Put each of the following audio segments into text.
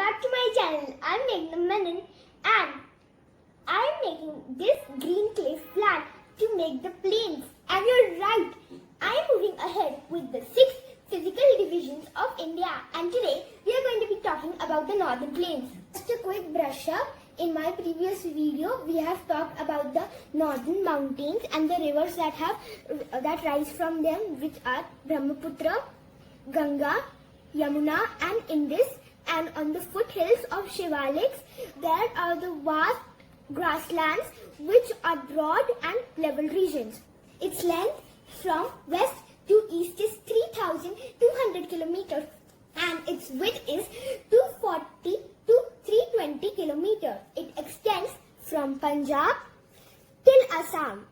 back to my channel. I'm Meghna Menon and I'm making this green clay plant to make the plains. And you're right, I'm moving ahead with the 6 physical divisions of India, and today we are going to be talking about the northern plains. Just a quick brush up. In my previous video, we have talked about the northern mountains and the rivers that rise from them, which are Brahmaputra, Ganga, Yamuna and Indus. And on the foothills of Shivaliks, there are the vast grasslands which are broad and level regions. Its length from west to east is 3,200 kilometers and its width is 240 to 320 kilometers. It extends from Punjab till Assam.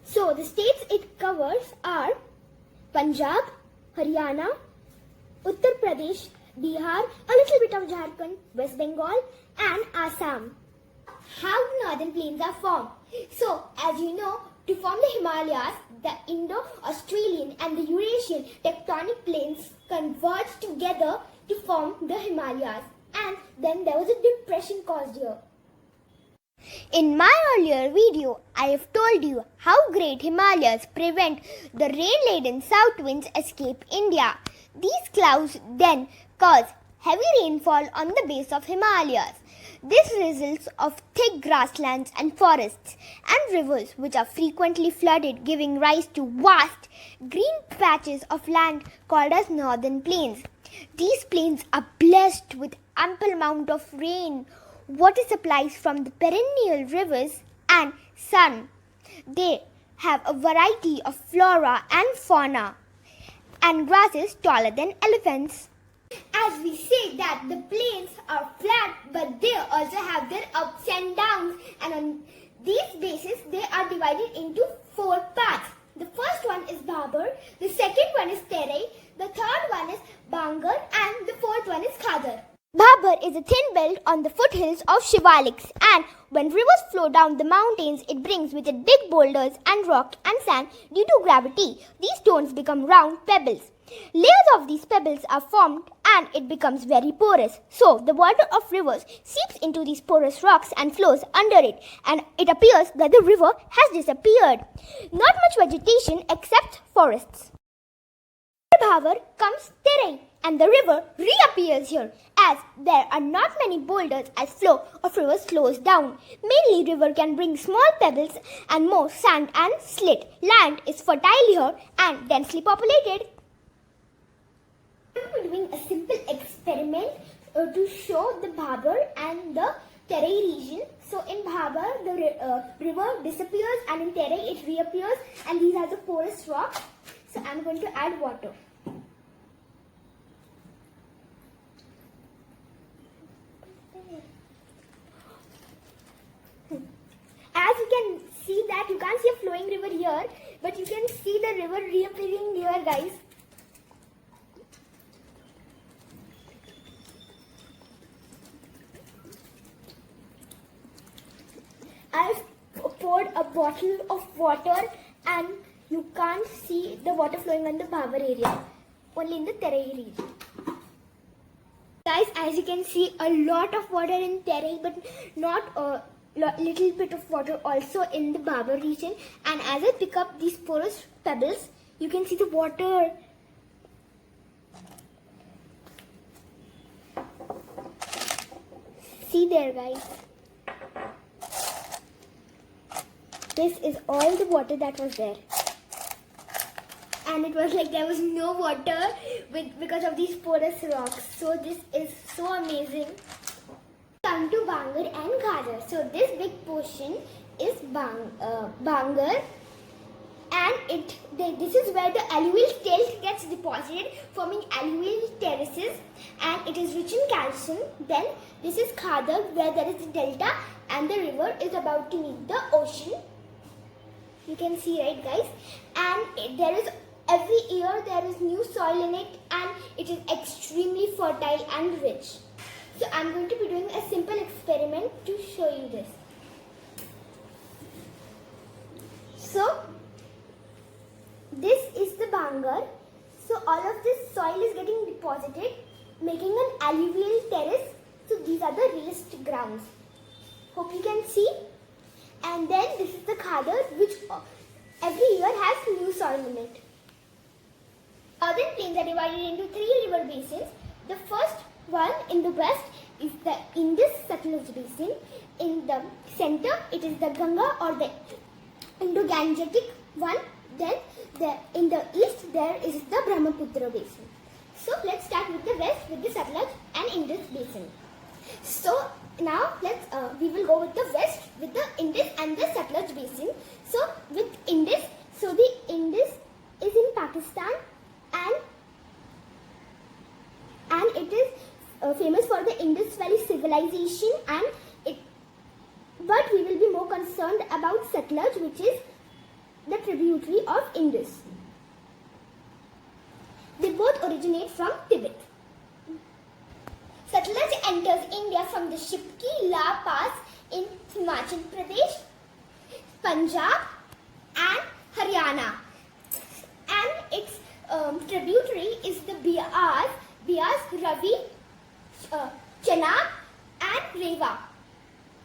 So the states it covers are Punjab, Haryana, Uttar Pradesh, Bihar, a little bit of Jharkhand, West Bengal and Assam. How the northern plains are formed? So, as you know, to form the Himalayas, the Indo-Australian and the Eurasian tectonic plains converged together to form the Himalayas, and then there was a depression caused here. In my earlier video, I have told you how great Himalayas prevent the rain-laden south winds escape India. These clouds then cause heavy rainfall on the base of Himalayas. This results of thick grasslands and forests and rivers which are frequently flooded, giving rise to vast green patches of land called as northern plains. These plains are blessed with ample amount of rain, water supplies from the perennial rivers and sun. They have a variety of flora and fauna and grasses taller than elephants. As we say that the plains are flat, but they also have their ups and downs, and on these bases they are divided into 4 parts. The first one is Bhabur, the second one is Terai, the third one is Bangar and the fourth one is Khadar. Bhabur is a thin belt on the foothills of Shivaliks, and when rivers flow down the mountains, it brings with it big boulders and rock and sand due to gravity. These stones become round pebbles. Layers of these pebbles are formed and it becomes very porous. So the water of rivers seeps into these porous rocks and flows under it, and it appears that the river has disappeared. Not much vegetation except forests. After Bhabur comes Terai, and the river reappears here as there are not many boulders as flow of rivers slows down. Mainly river can bring small pebbles and more sand and slit. Land is fertile here and densely populated. I'm doing a simple experiment to show the Bhabur and the Terai region. So in Bhabur the river disappears and in Terai it reappears, and these are the porous rocks. So I'm going to add water. As you can see that you can't see a flowing river here, but you can see the river reappearing here, guys. I've poured a bottle of water and you can't see the water flowing on the Bhabur area, only in the Terai region. Guys, as you can see, a lot of water in Terai, but not a little bit of water also in the Bhabur region. And as I pick up these porous pebbles, you can see the water. See there, guys. This is all the water that was there. And it was like there was no water because of these porous rocks. So this is so amazing. Come to Bangar and Khadar. So this big portion is Bangar, and this is where the alluvial silt gets deposited, forming alluvial terraces, and it is rich in calcium. Then this is Khadar, where there is a delta and the river is about to meet the ocean. You can see, right, guys? And there is every year there is new soil in it, and it is extremely fertile and rich. So I'm going to be doing a simple experiment to show you this. So this is the Bangar. So all of this soil is getting deposited deposited, making an alluvial terrace. So these are the raised grounds. Hope you can see. And then this is the Khadar, which every year has new soil in it. Northern plains are divided into 3 river basins. The first one in the west is the Indus-Satluj basin. In the center, it is the Ganga or the Indo-Gangetic one. Then in the east, there is the Brahmaputra basin. So let's start with the west with the Satluj and Indus basin. So now we will go with the west with the Indus and the Satluj basin. So with Indus, so the Indus is in Pakistan and it is famous for the Indus Valley civilization, but we will be more concerned about Satluj, which is the tributary of Indus. They both originate from Tibet. Satluj enters India from the Shipki La Pass in Himachal Pradesh, Punjab and Haryana. And its tributary is the Beas, Ravi, Chenab and Reva.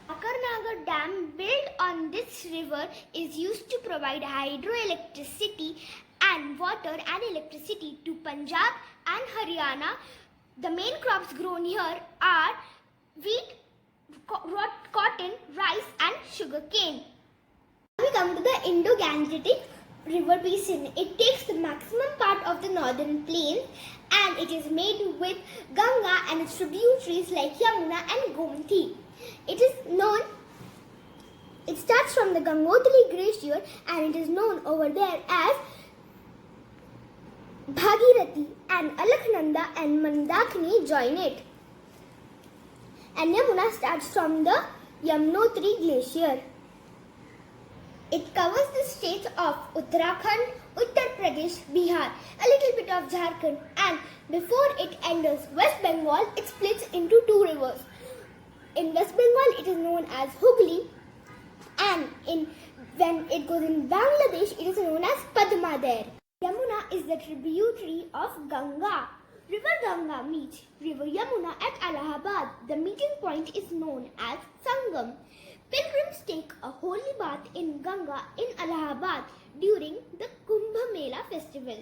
Akarnagar Dam, built on this river, is used to provide hydroelectricity and water and electricity to Punjab and Haryana. The main crops grown here are wheat, cotton, rice and sugarcane. We come to the Indo-Gangetic river basin. It takes the maximum part of the northern plains and it is made with Ganga and its tributaries like Yamuna and Gomti. It starts from the Gangotri glacier and it is known over there as Bhagirathi, and Alaknanda and Mandakini join it. And Yamuna starts from the Yamunotri glacier. It covers the states of Uttarakhand, Uttar Pradesh, Bihar, a little bit of Jharkhand, and before it enters West Bengal, it splits into 2 rivers. In West Bengal, it is known as Hooghly, and when it goes in Bangladesh, it is known as Padma there. Yamuna is the tributary of Ganga. River Ganga meets River Yamuna at Allahabad. The meeting point is known as Sangam. Pilgrims take a holy bath in Ganga in Allahabad during the Kumbh Mela festival.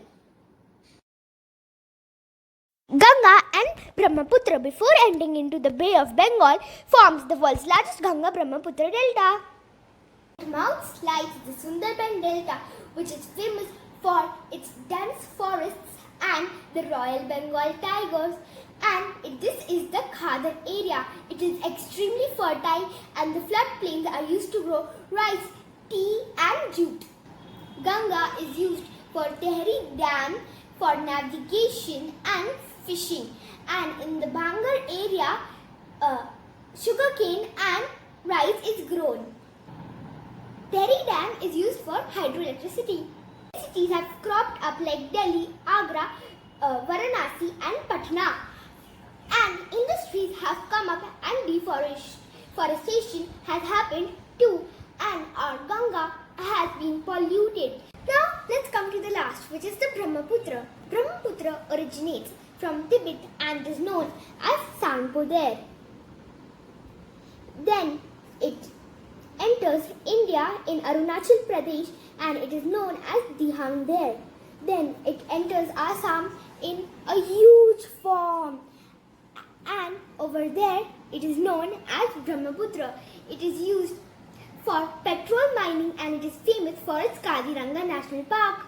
Ganga and Brahmaputra, before ending into the Bay of Bengal, forms the world's largest Ganga-Brahmaputra delta. Mouth lies the Sundarban Delta, which is famous for its dense forests and the Royal Bengal tigers. And this is the Khadar area. It is extremely fertile and the floodplains are used to grow rice, tea and jute. Ganga is used for Tehri Dam for navigation and fishing. And in the Bangar area, sugarcane and rice is grown. Tehri Dam is used for hydroelectricity. Cities have cropped up like Delhi, Agra, Varanasi and Patna. And industries have come up and deforestation has happened too, and our Ganga has been polluted. Now let's come to the last, which is the Brahmaputra. Brahmaputra originates from Tibet and is known as Sanpo there. Then it enters India in Arunachal Pradesh and it is known as Dihang there. Then it enters Assam in a huge form. And over there, it is known as Brahmaputra. It is used for petrol mining and it is famous for its Kaziranga National Park.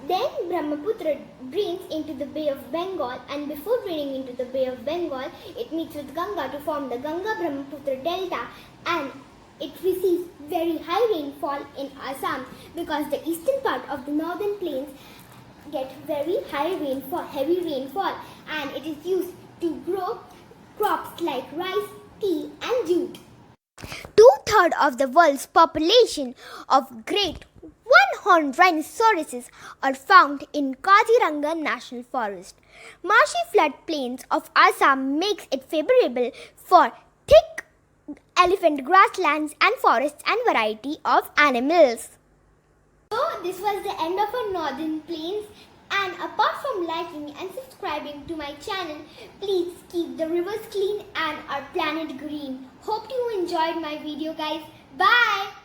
Then Brahmaputra drains into the Bay of Bengal, and before draining into the Bay of Bengal, it meets with Ganga to form the Ganga-Brahmaputra Delta, and it receives very high rainfall in Assam because the eastern part of the northern plains get very high rainfall, heavy rainfall, and it is used to grow crops like rice, tea and jute. 2/3 of the world's population of great one-horned rhinoceroses are found in Kaziranga National Forest. Marshy floodplains of Assam makes it favorable for thick elephant grasslands and forests and variety of animals. So this was the end of our northern plains And apart from liking and subscribing to my channel, please keep the rivers clean and our planet green. Hope you enjoyed my video, guys. Bye.